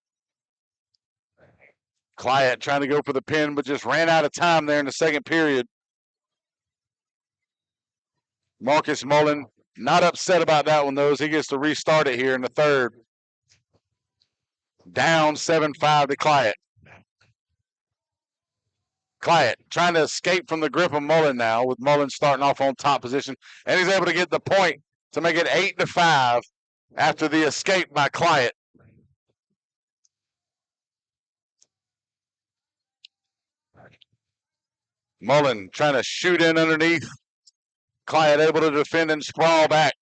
Client trying to go for the pin, but just ran out of time there in the second period. Marcus Mullen not upset about that one, though, as he gets to restart it here in the third. Down 7-5 to Client. Client trying to escape from the grip of Mullen now, with Mullen starting off on top position. And he's able to get the point to make it 8-5 after the escape by Client. Mullen trying to shoot in underneath. Client able to defend and sprawl back.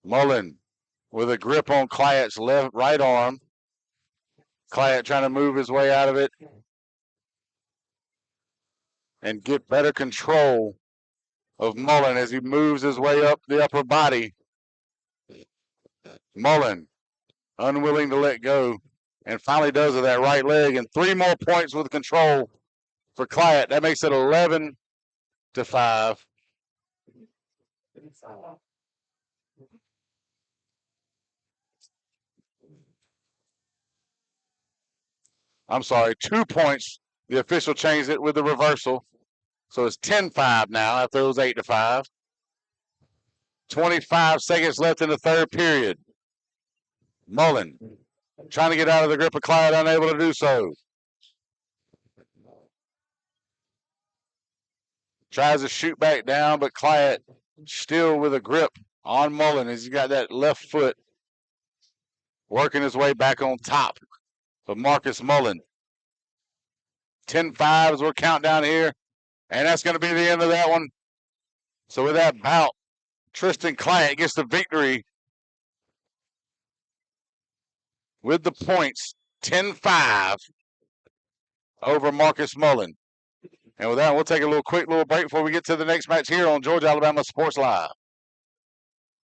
Mullen with a grip on Clat's right arm. Clat trying to move his way out of it and get better control of Mullen as he moves his way up the upper body. Mullen unwilling to let go and finally does with that right leg, and 3 more points with control for Clat. That makes it 11-5. I'm sorry, 2 points. The official changed it with the reversal. So it's 10-5 now after it was 8-5. 25 seconds left in the third period. Mullen trying to get out of the grip of Clyde, unable to do so. Tries to shoot back down, but Clyde still with a grip on Mullen as he's got that left foot working his way back on top of Marcus Mullen. 10-5 as we're counting down here, and that's going to be the end of that one. So with that bout, Tristan Clyde gets the victory with the points, 10-5 over Marcus Mullen. And with that, we'll take a quick little break before we get to the next match here on Georgia Alabama Sports Live.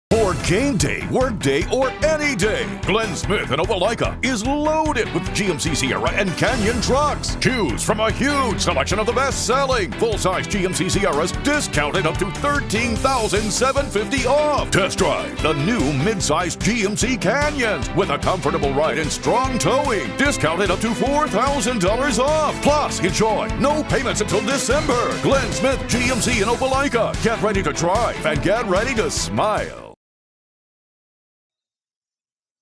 For game day, work day, or any day, Glenn Smith in Opelika is loaded with GMC Sierra and Canyon trucks. Choose from a huge selection of the best-selling full-size GMC Sierras, discounted up to $13,750 off. Test drive the new mid-size GMC Canyons with a comfortable ride and strong towing, discounted up to $4,000 off. Plus, enjoy no payments until December. Glenn Smith GMC in Opelika. Get ready to drive and get ready to smile.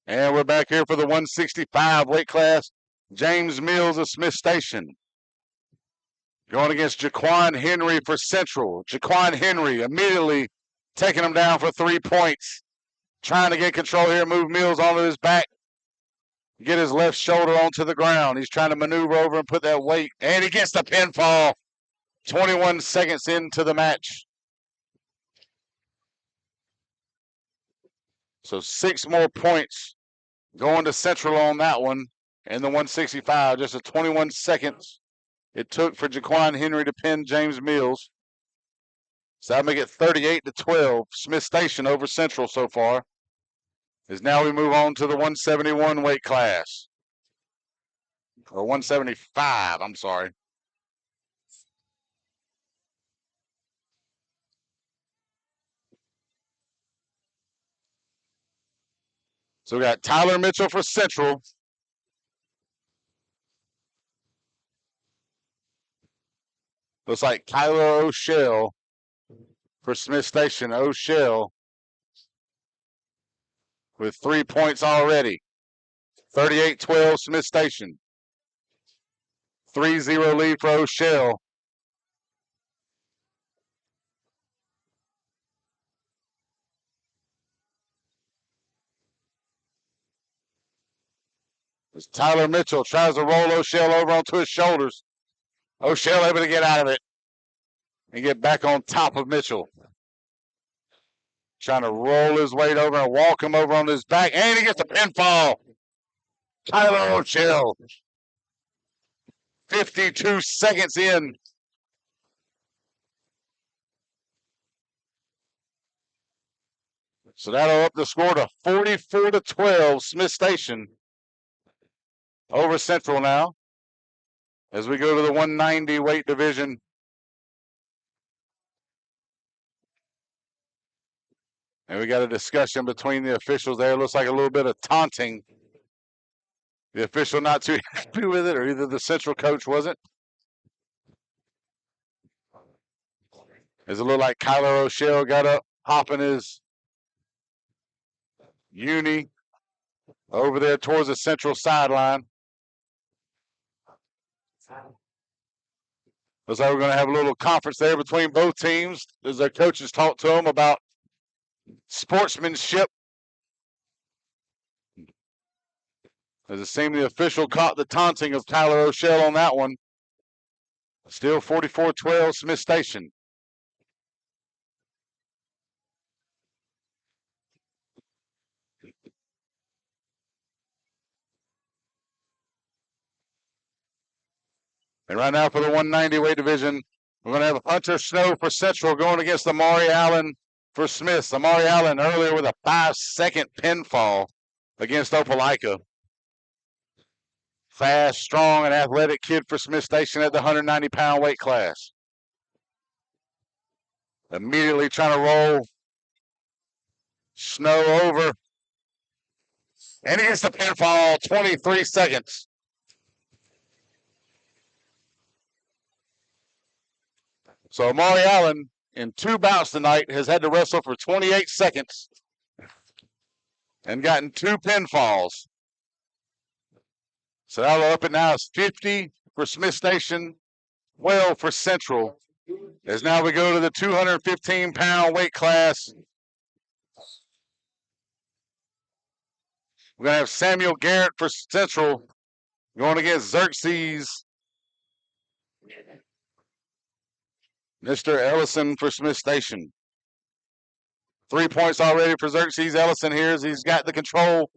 And we're back here for the 165 weight class. James Mills of Smith Station going against Jaquan Henry for Central. Jaquan Henry immediately taking him down for 3 points. Trying to get control here, move Mills onto his back. Get his left shoulder onto the ground. He's trying to maneuver over and put that weight. And he gets the pinfall. 21 seconds into the match. So 6 more points going to Central on that one in the 165. Just a 21 seconds it took for Jaquan Henry to pin James Mills. So that'll make it 38-12. Smith Station over Central so far. As now we move on to the 171 weight class. Or 175, I'm sorry. So we got Tyler Mitchell for Central. Looks like Kyler O'Shell for Smith Station. O'Shell with 3 points already. 38-12 Smith Station. 3-0 lead for O'Shell. As Tyler Mitchell tries to roll O'Shell over onto his shoulders. O'Shell able to get out of it and get back on top of Mitchell. Trying to roll his weight over and walk him over on his back. And he gets the pinfall. Tyler O'Shell. 52 seconds in. So that'll up the score to 44-12 Smith Station over Central now. As we go to the 190 weight division. And we got a discussion between the officials there. Looks like a little bit of taunting. The official not too happy with it, or either the Central coach wasn't. As it looked like Kyler O'Shell got up, hopping his uni over there towards the Central sideline. Looks like we're going to have a little conference there between both teams as their coaches talk to them about sportsmanship. As it seemed the official caught the taunting of Tyler O'Shell on that one. Still 44-12 Smith Station. And right now for the 190 weight division, we're going to have Hunter Snow for Central going against Amari Allen for Smith. Amari Allen earlier with a 5-second pinfall against Opelika. Fast, strong, and athletic kid for Smith Station at the 190-pound weight class. Immediately trying to roll Snow over. And he gets the pinfall, 23 seconds. So Amari Allen, in 2 bouts tonight, has had to wrestle for 28 seconds and gotten 2 pinfalls. So that'll up it now is 50 for Smith Station, 12 for Central. As now we go to the 215-pound weight class. We're going to have Samuel Garrett for Central going against Xerxes. Mr. Ellison for Smith Station. 3 points already for Xerxes. Ellison here as he's got the control.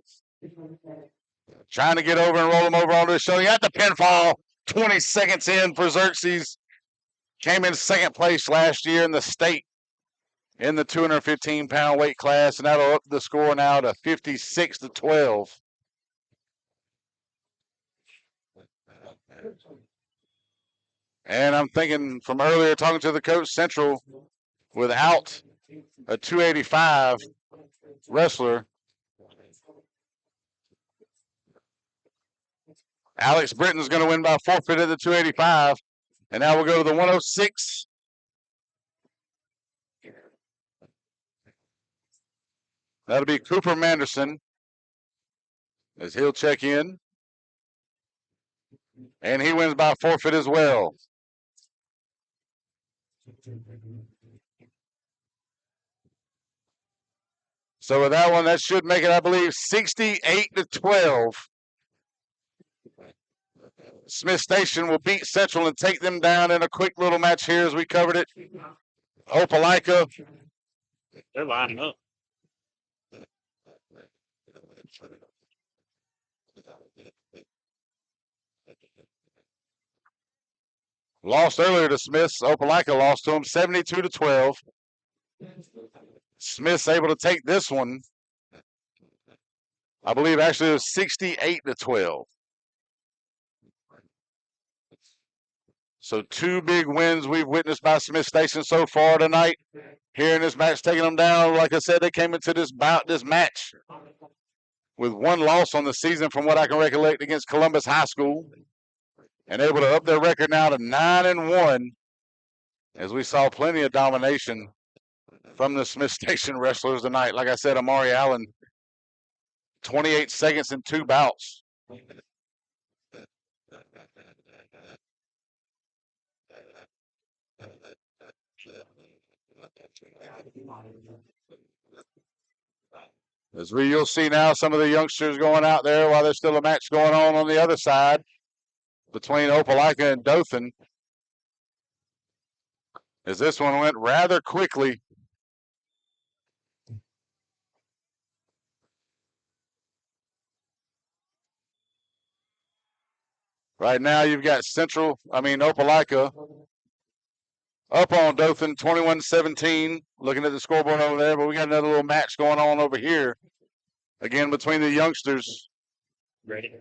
Trying to get over and roll him over onto his shoulder. He got the pinfall. 20 seconds in for Xerxes. Came in second place last year in the state in the 215-pound weight class, and that'll up the score now to 56-12. And I'm thinking from earlier talking to the coach, Central, without a 285 wrestler, Alex Britton's going to win by forfeit at the 285. And now we'll go to the 106. That'll be Cooper Manderson as he'll check in. And he wins by forfeit as well. So with that one, that should make it, I believe, 68-12. Smith Station will beat Central and take them down in a quick little match here as we covered it. Opelika. They're lining up. Lost earlier to Smiths. Opelika lost to them 72-12. Smith's able to take this one. I believe actually it was 68-12. So 2 big wins we've witnessed by Smith Station so far tonight. Here in this match, taking them down. Like I said, they came into this match with 1 loss on the season from what I can recollect against Columbus High School. And able to up their record now to 9-1 as we saw plenty of domination from the Smith Station wrestlers tonight. Like I said, Amari Allen, 28 seconds in 2 bouts. As you'll see now, some of the youngsters going out there while there's still a match going on the other side between Opelika and Dothan. As this one went rather quickly. Right now you've got Opelika up on Dothan 21-17. Looking at the scoreboard over there, but we got another little match going on over here. Again, between the youngsters. Ready?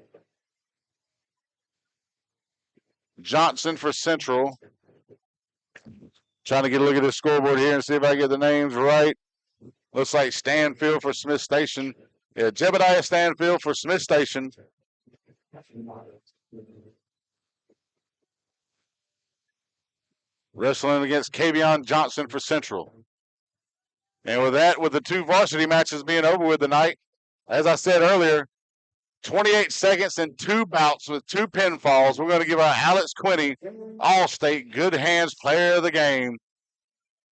Johnson for Central. Trying to get a look at the scoreboard here and see if I get the names right. Looks like Stanfield for Smith Station. Yeah, Jebediah Stanfield for Smith Station. Wrestling against Kavion Johnson for Central. And with that, with the 2 varsity matches being over with tonight, as I said earlier, 28 seconds and 2 bouts with 2 pinfalls. We're going to give our Alex Quinney All-State Good Hands Player of the Game,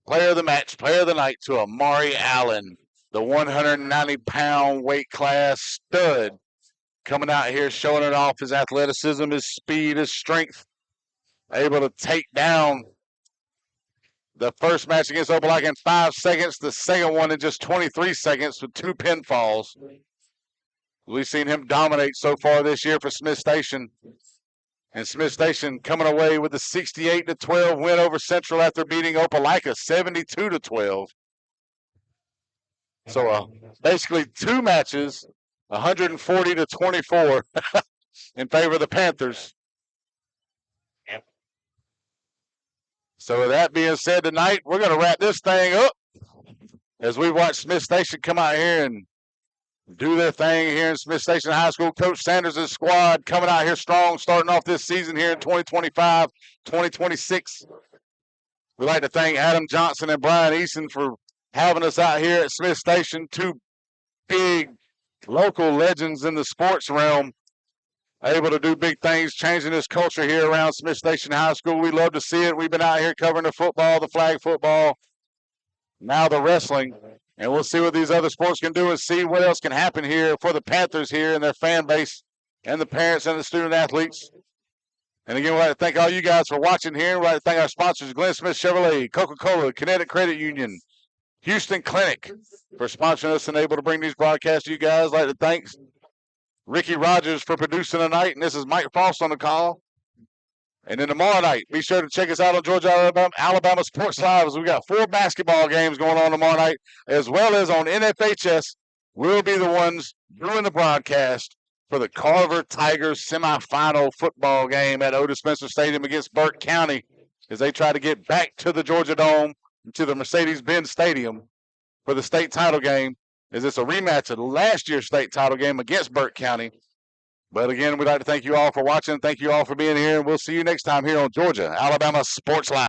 Player of the Match, Player of the Night to Amari Allen, the 190-pound weight class stud, coming out here showing it off, his athleticism, his speed, his strength, able to take down the first match against Opelika in 5 seconds, the second one in just 23 seconds with 2 pinfalls. We've seen him dominate so far this year for Smith Station. And Smith Station coming away with the 68-12 win over Central after beating Opelika 72-12. So basically 2 matches, 140-24 in favor of the Panthers. Yep. So with that being said, tonight we're going to wrap this thing up as we watch Smith Station come out here and do their thing here in Smith Station High School. Coach Sanders' squad coming out here strong, starting off this season here in 2025, 2026. We'd like to thank Adam Johnson and Brian Eason for having us out here at Smith Station, 2 big local legends in the sports realm, able to do big things, changing this culture here around Smith Station High School. We love to see it. We've been out here covering the football, the flag football, now the wrestling. And we'll see what these other sports can do and see what else can happen here for the Panthers here and their fan base and the parents and the student athletes. And again, we'd like to thank all you guys for watching here. We'd like to thank our sponsors, Glenn Smith Chevrolet, Coca-Cola, Kinetic Credit Union, Houston Clinic for sponsoring us and able to bring these broadcasts to you guys. I'd like to thank Ricky Rogers for producing tonight. And this is Mike Frost on the call. And then tomorrow night, be sure to check us out on Georgia Alabama Sports Live, as we got 4 basketball games going on tomorrow night, as well as on NFHS. We'll be the ones doing the broadcast for the Carver Tigers semifinal football game at Otis Spencer Stadium against Burke County as they try to get back to the Georgia Dome, to the Mercedes-Benz Stadium for the state title game, as it's a rematch of last year's state title game against Burke County. But again, we'd like to thank you all for watching. Thank you all for being here, and we'll see you next time here on Georgia Alabama Sports Live.